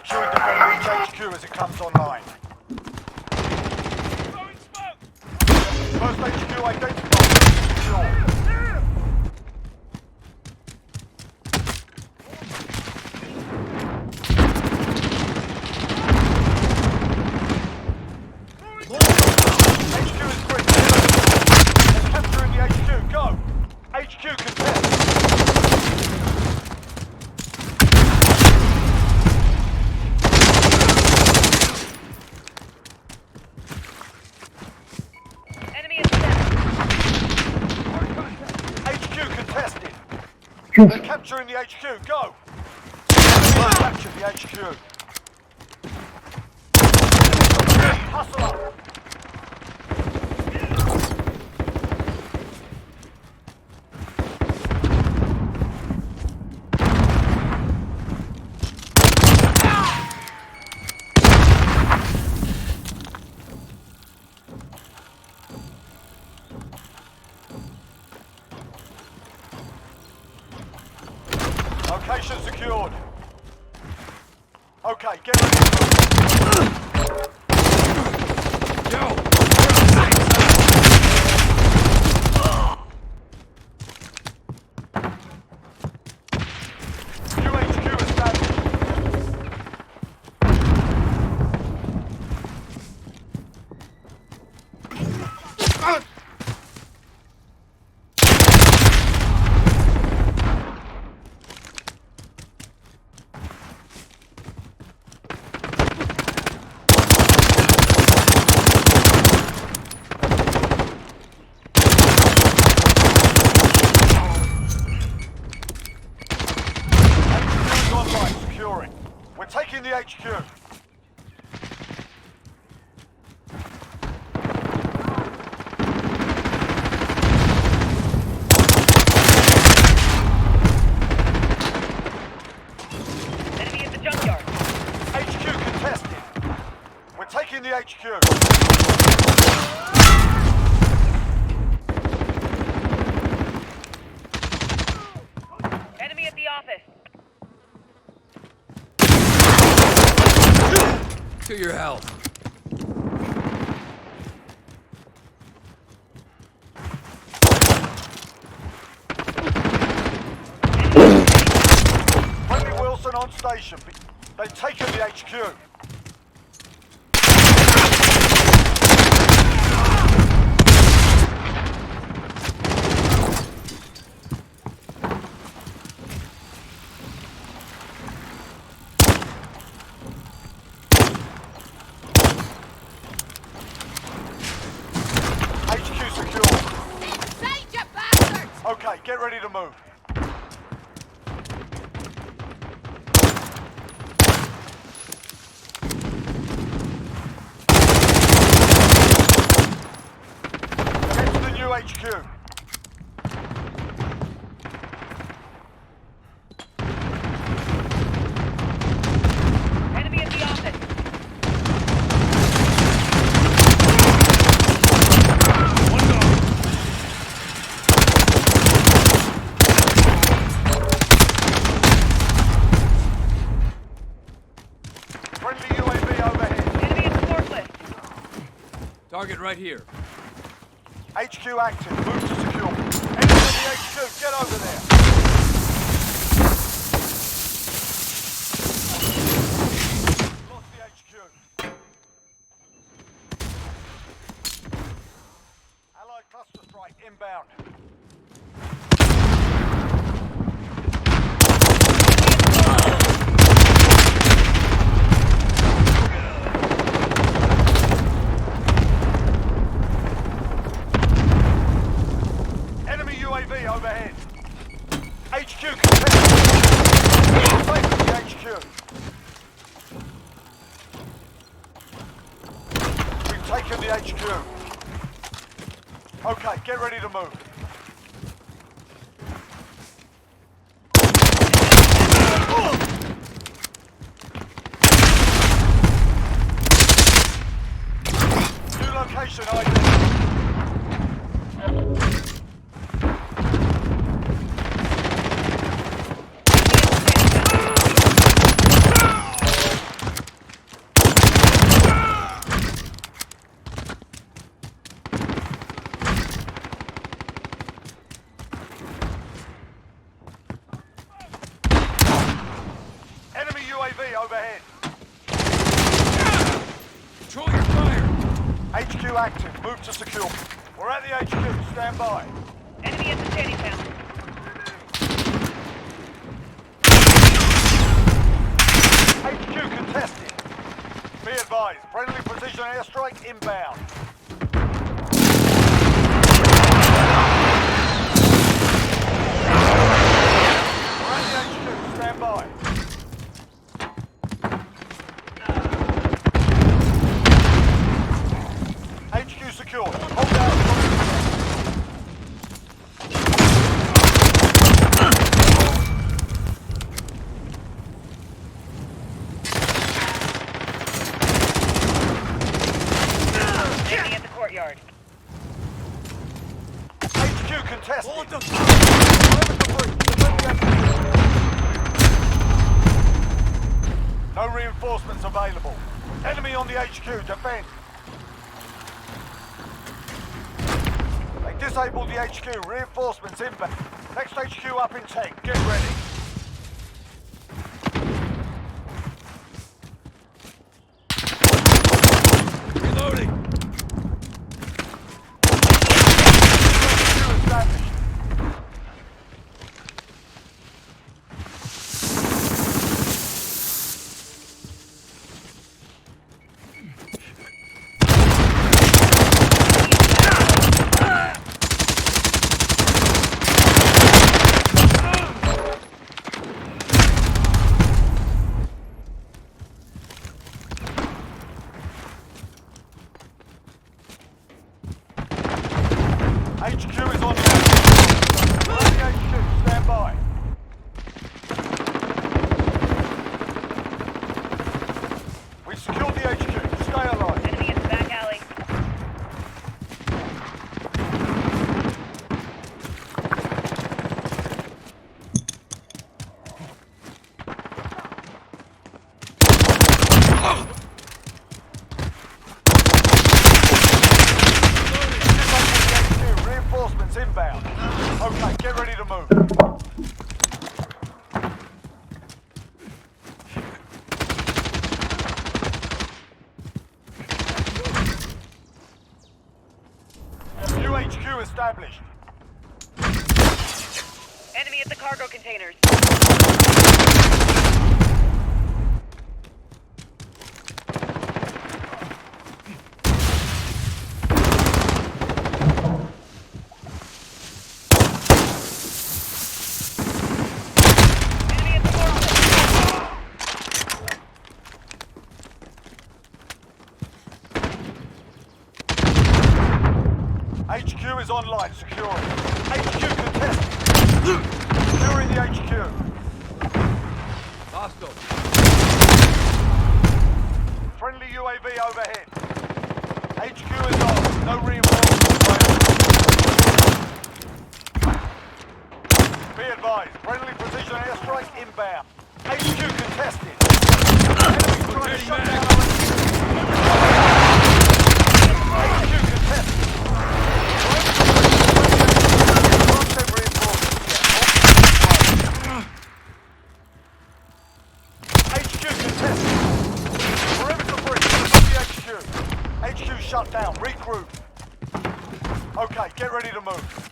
Secure and defend each HQ as it comes online. First HQ identified. Secure. HQ is quick. They're capturing the HQ. Go. HQ contest. They're capturing the HQ, go! Capture the HQ. Hustle up! Location secured. Okay, get ready to move. New HQ established. We're taking the HQ. Enemy at the junkyard. HQ contested. We're taking the HQ. Enemy at the office. To your help. Friendly Wilson on station. They've taken the HQ. HQ secure. Inside, you bastards! Okay, get ready to move. Get to the new HQ. Enemy at the office. Friendly UAV overhead. Enemy at the forklift. Target right here. HQ active. Move to secure. Enter the HQ. Get over there. Lost the HQ. Allied cluster strike inbound. Enemy UAV overhead. HQ contested. Take the HQ. We've taken the HQ. Okay, get ready to move. New location ID. overhead. Control your fire! HQ active. Move to secure. We're at the HQ. Stand by. Enemy at the shanty town. HQ contested. Be advised. Friendly precision airstrike inbound. We're at the HQ. Stand by. HQ secured. Hold down. Enemy at the courtyard. HQ contested. Hold them! No reinforcements available. Enemy on the HQ. Defend. They disabled the HQ. Reinforcements inbound. Next HQ up in 10. Get ready. Reloading! HQ established. HQ is on the HQ, stand by. We've secured the HQ. Stay alive. Enemy in the back alley. HQ, reinforcements inbound. Okay, get ready to move. New HQ established. Enemy at the cargo containers. Enemy at the door HQ is online, securing. HQ contested. Securing the HQ. Hostile! Friendly UAV overhead. HQ is on. No reinforcements available. Be advised. Friendly precision airstrike inbound. HQ contested. Enemy trying to shut down our HQ contested. Constant reinforcements. HQ contested. Perimeter breach. The HQ. HQ shut down. Regroup. Okay, get ready to move.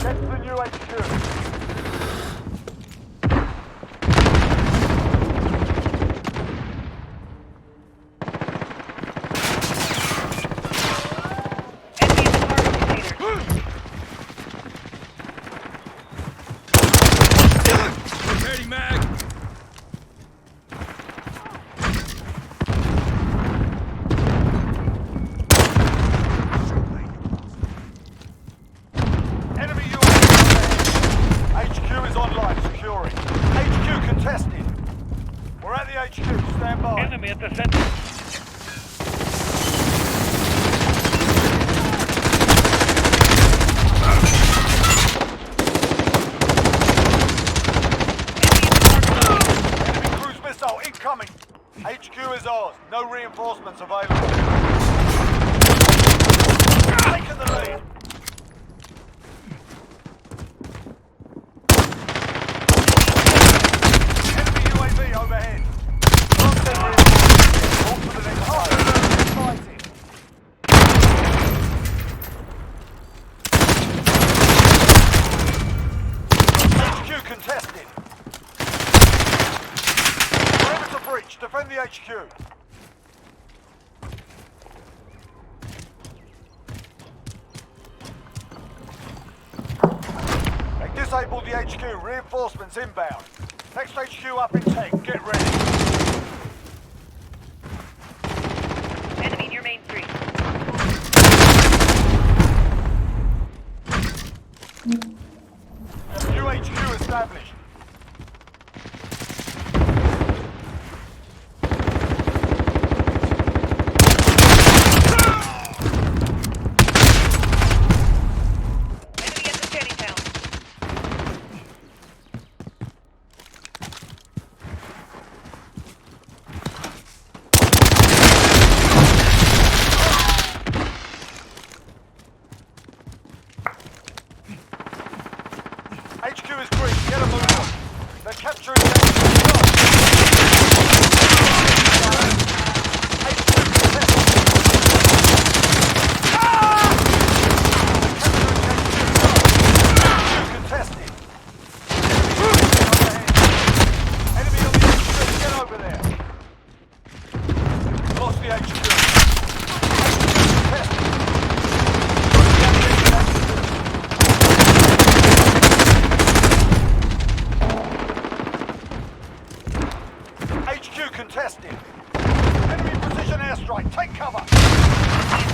That's the new HQ. Enemy at the cargo containers. Ready, mag! Enemy UAV overhead. HQ is online, securing. HQ contested. We're at the HQ, stand by. Enemy at the center. Enemy cruise missile incoming. HQ is ours. No reinforcements available. Taking the lead. Enemy UAV overhead. Constant reinforcements. On to the next fighting. HQ contested. Perimeter breach. Defend the HQ. They disabled the HQ. Reinforcements inbound. Next HQ up in 10. Get ready. Enemy near Main Street. New HQ established. Enemy at the shanty town. HQ is green. Get a move on. They're capturing the HQ. HQ contested. HQ contested. Enemy on the HQ. Get over there. Lost the HQ. HQ contested. HQ contested. Enemy precision airstrike. Take cover.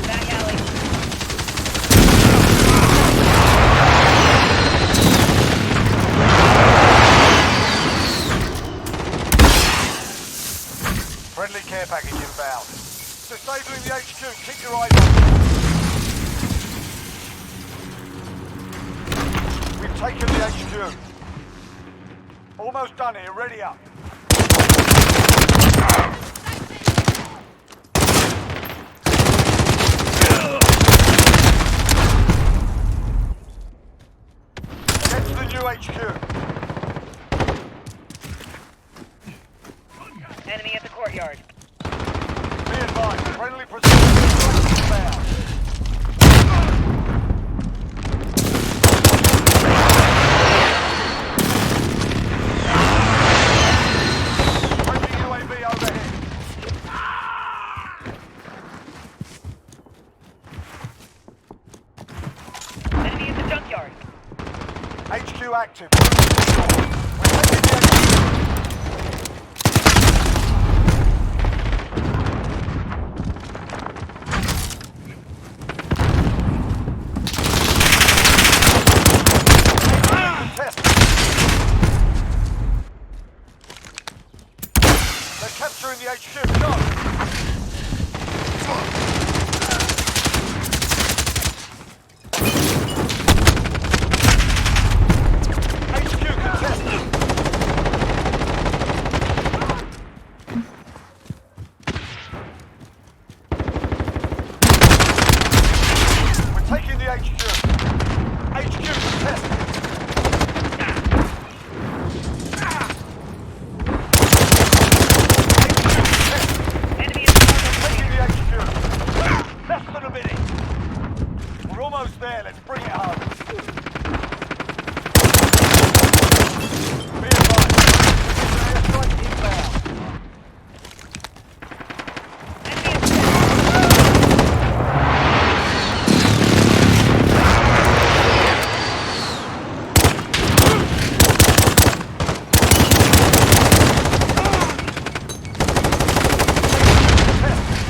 Back alley. Friendly care package inbound. Disabling the HQ. Keep your eyes open. We've taken the HQ. Almost done here. Ready up. Get to the new HQ. Enemy at the courtyard. Be advised, friendly precision airstrike inbound. Friendly UAV overhead. Enemy at the junkyard. HQ active. We're taking the HQ. Contested. They're capturing the HQ. Go. HQ contested. We're taking the HQ. HQ contested. Enemy at the cargo Taking container. the HQ. Less than a minute. We're almost there. Let's bring it home. Be advised. Precision airstrike inbound. Enemy at the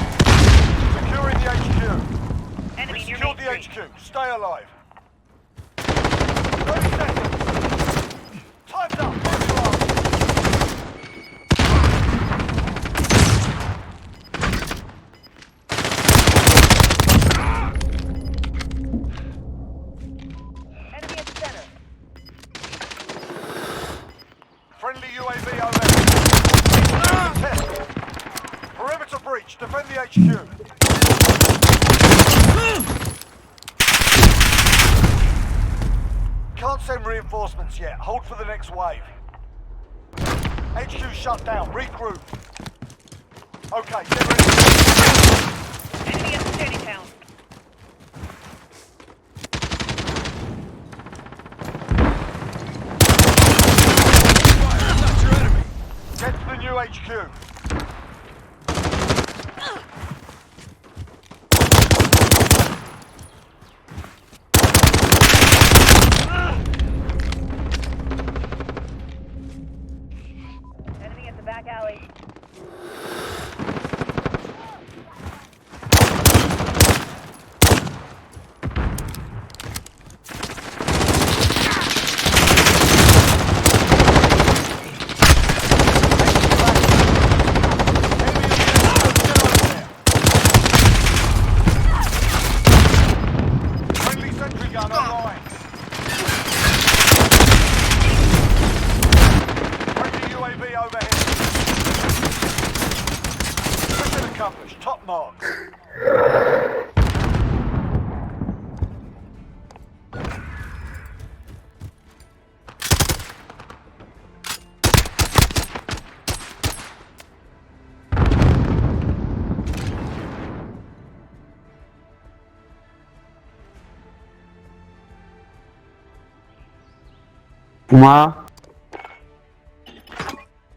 Securing the HQ. enemy We near secured Main the Street. HQ. Stay alive. 30 seconds. Time's up. Move your arms. Enemy at the center. Friendly UAV overhead. Contested. Perimeter breach. Defend the HQ. can't send reinforcements yet. Hold for the next wave. HQ shut down. Regroup. Okay, get ready. Enemy at Shanty Town. Fire, I'm not your enemy. Get to the new HQ. Enemy at the back alley. Friendly sentry gun online. Friendly UAV overhead. Mission accomplished. Top marks. Uma